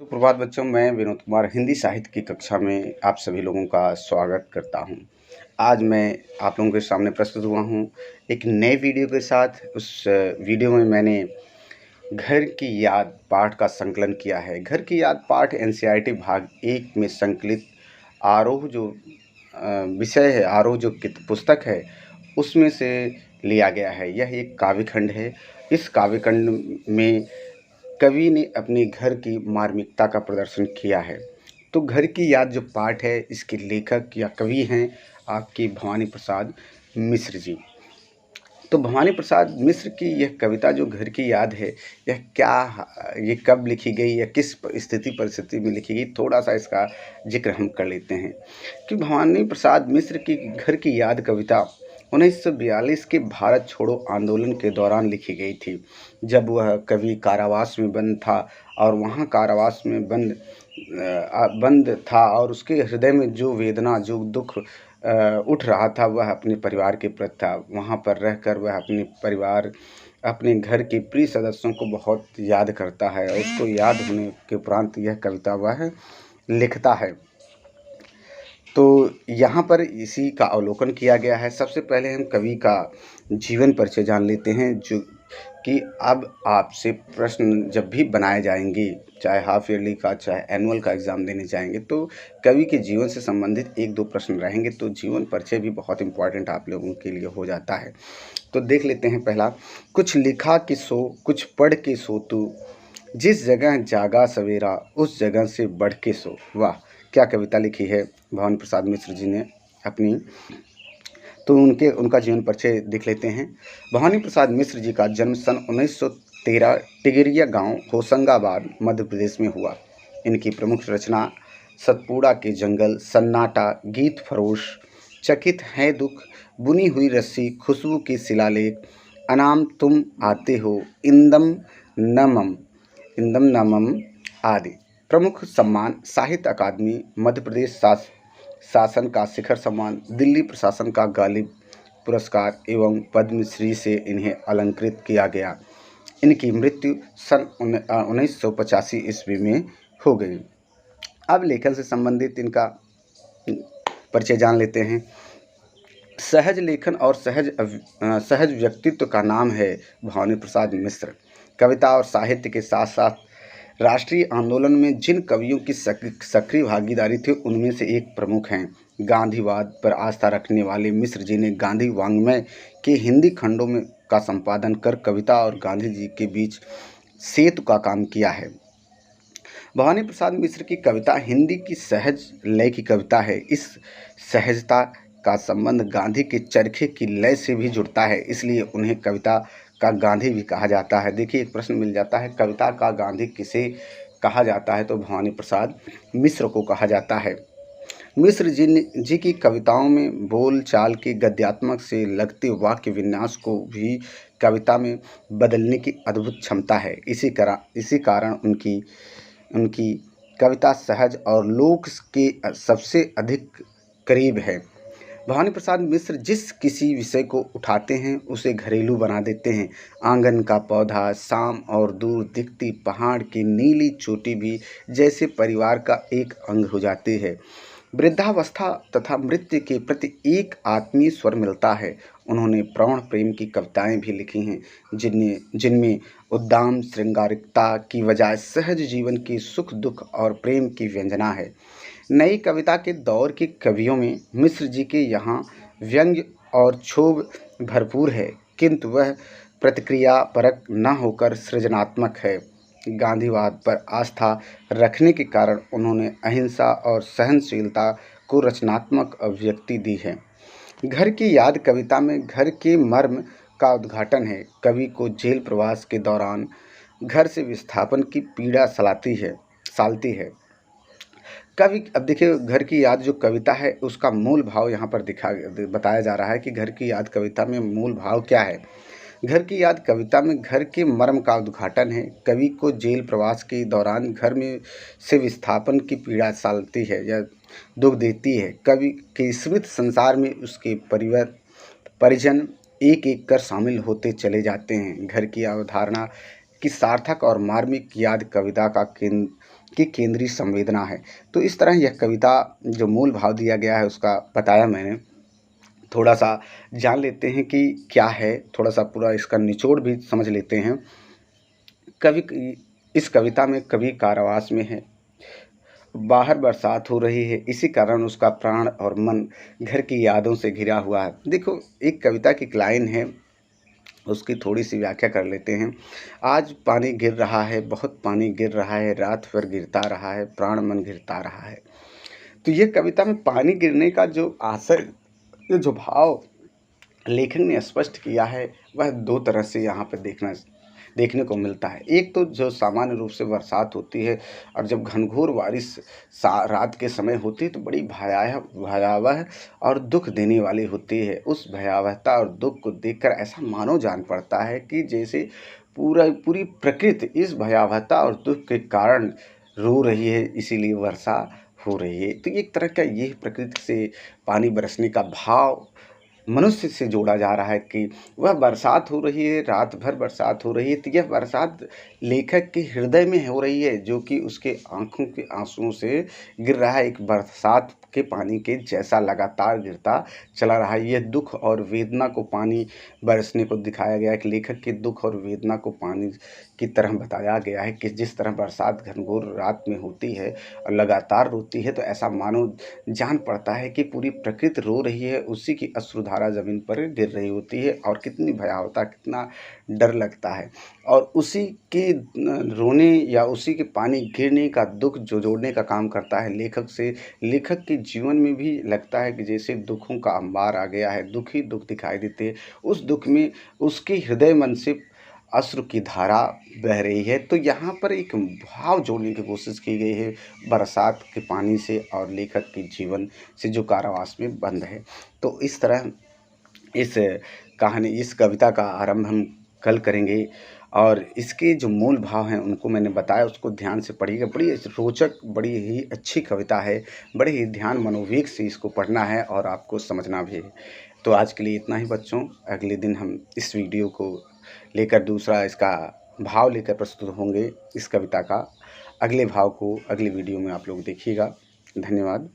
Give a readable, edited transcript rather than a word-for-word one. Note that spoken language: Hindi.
सुप्रभात बच्चों, मैं विनोद कुमार हिंदी साहित्य की कक्षा में आप सभी लोगों का स्वागत करता हूं। आज मैं आप लोगों के सामने प्रस्तुत हुआ हूं एक नए वीडियो के साथ। उस वीडियो में मैंने घर की याद पाठ का संकलन किया है। घर की याद पाठ एनसीईआरटी भाग 1 में संकलित आरोह जो विषय है, आरोह जो पुस्तक है, उसमें से लिया गया है। यह एक काव्यखंड है। इस काव्यखंड में कवि ने अपने घर की मार्मिकता का प्रदर्शन किया है। तो घर की याद जो पाठ है, इसके लेखक या कवि हैं आपके भवानी प्रसाद मिश्र जी। तो भवानी प्रसाद मिश्र की यह कविता जो घर की याद है, ये कब लिखी गई या किस स्थिति परिस्थिति में लिखी गई, थोड़ा सा इसका जिक्र हम कर लेते हैं कि भवानी प्रसाद मिश्र की घर की याद कविता 1942 के भारत छोड़ो आंदोलन के दौरान लिखी गई थी, जब वह कवि कारावास में बंद था और वहाँ कारावास में बंद था और उसके हृदय में जो वेदना, जो दुख उठ रहा था, वह अपने परिवार के प्रति था। वहाँ पर रहकर वह अपने परिवार, अपने घर के प्रिय सदस्यों को बहुत याद करता है और उसको याद होने के उपरांत यह कविता वह लिखता है। तो यहाँ पर इसी का अवलोकन किया गया है। सबसे पहले हम कवि का जीवन परिचय जान लेते हैं, जो कि अब आपसे प्रश्न जब भी बनाए जाएंगे, चाहे हाफ ईयरली का चाहे एनुअल का एग्ज़ाम देने जाएंगे, तो कवि के जीवन से संबंधित 1-2 प्रश्न रहेंगे। तो जीवन परिचय भी बहुत इम्पॉर्टेंट आप लोगों के लिए हो जाता है। तो देख लेते हैं पहला। कुछ लिखा कि सो, कुछ पढ़ के सो तू, जिस जगह जागा सवेरा उस जगह से बढ़ के सो। वाह, क्या कविता लिखी है भवानी प्रसाद मिश्र जी ने अपनी। तो उनका जीवन परिचय देख लेते हैं। भवानी प्रसाद मिश्र जी का जन्म सन 1913 टिगरिया गांव होशंगाबाद मध्य प्रदेश में हुआ। इनकी प्रमुख रचना सतपुड़ा के जंगल, सन्नाटा, गीत फरोश, चकित है दुख, बुनी हुई रस्सी, खुशबू की शिलालेख, अनाम तुम आते हो, इंदम नमम आदि। प्रमुख सम्मान साहित्य अकादमी, मध्य प्रदेश शासन का शिखर सम्मान, दिल्ली प्रशासन का गालिब पुरस्कार एवं पद्मश्री से इन्हें अलंकृत किया गया। इनकी मृत्यु सन 1985 ईस्वी में हो गई। अब लेखन से संबंधित इनका परिचय जान लेते हैं। सहज लेखन और सहज व्यक्तित्व का नाम है भवानी प्रसाद मिश्र। कविता और साहित्य के साथ साथ राष्ट्रीय आंदोलन में जिन कवियों की सक्रिय भागीदारी थी, उनमें से एक प्रमुख हैं। गांधीवाद पर आस्था रखने वाले मिश्र जी ने गांधी वाङ्मय के हिंदी खंडों में का संपादन कर कविता और गांधी जी के बीच सेतु का काम किया है। भवानी प्रसाद मिश्र की कविता हिंदी की सहज लय की कविता है। इस सहजता का संबंध गांधी के चरखे की लय से भी जुड़ता है, इसलिए उन्हें कविता का गांधी भी कहा जाता है। देखिए, एक प्रश्न मिल जाता है, कविता का गांधी किसे कहा जाता है? तो भवानी प्रसाद मिश्र को कहा जाता है। मिश्र जी की कविताओं में बोल चाल के गद्यात्मक से लगते वाक्य विन्यास को भी कविता में बदलने की अद्भुत क्षमता है। इसी कारण उनकी कविता सहज और लोक के सबसे अधिक करीब है। भवानी प्रसाद मिश्र जिस किसी विषय को उठाते हैं उसे घरेलू बना देते हैं। आंगन का पौधा, शाम और दूर दिखती पहाड़ की नीली चोटी भी जैसे परिवार का एक अंग हो जाती है। वृद्धावस्था तथा मृत्यु के प्रति एक आत्मीय स्वर मिलता है। उन्होंने प्रौढ़ प्रेम की कविताएं भी लिखी हैं, जिनमें उद्दाम श्रृंगारिकता की बजाय सहज जीवन की सुख दुख और प्रेम की व्यंजना है। नई कविता के दौर के कवियों में मिश्र जी के यहाँ व्यंग्य और क्षोभ भरपूर है, किंतु वह प्रतिक्रियापरक न होकर सृजनात्मक है। गांधीवाद पर आस्था रखने के कारण उन्होंने अहिंसा और सहनशीलता को रचनात्मक अभिव्यक्ति दी है। घर की याद कविता में घर के मर्म का उद्घाटन है। कवि को जेल प्रवास के दौरान घर से विस्थापन की पीड़ा सालती है। कवि, अब देखिए, घर की याद जो कविता है उसका मूल भाव यहाँ पर बताया जा रहा है कि घर की याद कविता में मूल भाव क्या है। घर की याद कविता में घर के मर्म का उद्घाटन है। कवि को जेल प्रवास के दौरान घर में से विस्थापन की पीड़ा सालती है या दुख देती है। कवि के स्मृत संसार में उसके परिजन एक एक कर शामिल होते चले जाते हैं। घर की अवधारणा की सार्थक और मार्मिक याद कविता का की केंद्रीय संवेदना है। तो इस तरह यह कविता जो मूल भाव दिया गया है उसका बताया मैंने। थोड़ा सा जान लेते हैं कि क्या है, थोड़ा सा पूरा इसका निचोड़ भी समझ लेते हैं। कवि इस कविता में कवि कारावास में है, बाहर बरसात हो रही है, इसी कारण उसका प्राण और मन घर की यादों से घिरा हुआ है। देखो, एक कविता की एक लाइन है, उसकी थोड़ी सी व्याख्या कर लेते हैं। आज पानी गिर रहा है, बहुत पानी गिर रहा है, रात भर गिरता रहा है, प्राण मन गिरता रहा है। तो ये कविता में पानी गिरने का जो आशय, ये जो भाव लेखक ने स्पष्ट किया है, वह दो तरह से यहाँ पर देखने को मिलता है। एक तो जो सामान्य रूप से बरसात होती है और जब घनघोर बारिश रात के समय होती है तो बड़ी भयावह और दुख देने वाली होती है। उस भयावहता और दुख को देखकर ऐसा मानो जान पड़ता है कि जैसे पूरी प्रकृति इस भयावहता और दुख के कारण रो रही है, इसीलिए वर्षा हो रही है। तो एक तरह का ये प्रकृति से पानी बरसने का भाव मनुष्य से जोड़ा जा रहा है कि वह बरसात हो रही है, रात भर बरसात हो रही है। तो यह बरसात लेखक के हृदय में हो रही है, जो कि उसके आँखों के आंसुओं से गिर रहा है, एक बरसात के पानी के जैसा लगातार गिरता चला रहा है। यह दुख और वेदना को पानी बरसने को दिखाया गया है कि लेखक के दुख और वेदना को पानी की तरह बताया गया है कि जिस तरह बरसात घनघोर रात में होती है और लगातार होती है, तो ऐसा मानो जान पड़ता है कि पूरी प्रकृति रो रही है, उसी की अश्रुधारा ज़मीन पर गिर रही होती है और कितनी भयावहता, कितना डर लगता है। और उसी के रोने या उसी के पानी गिरने का दुख जो जोड़ने का काम करता है लेखक से। लेखक के जीवन में भी लगता है कि जैसे दुखों का अंबार आ गया है, दुख ही दुख दिखाई देते हैं। उस दुख में उसके हृदय मन से अश्रु की धारा बह रही है। तो यहाँ पर एक भाव जोड़ने की कोशिश की गई है बरसात के पानी से और लेखक के जीवन से जो कारावास में बंद है। तो इस तरह इस इस कविता का आरंभ हम कल करेंगे और इसके जो मूल भाव हैं उनको मैंने बताया, उसको ध्यान से पढ़िएगा। बड़ी रोचक, बड़ी ही अच्छी कविता है, बड़े ही ध्यान मनोवेग से इसको पढ़ना है और आपको समझना भी है। तो आज के लिए इतना ही बच्चों, अगले दिन हम इस वीडियो को लेकर दूसरा इसका भाव लेकर प्रस्तुत होंगे। इस कविता का अगले भाव को अगले वीडियो में आप लोग देखिएगा। धन्यवाद।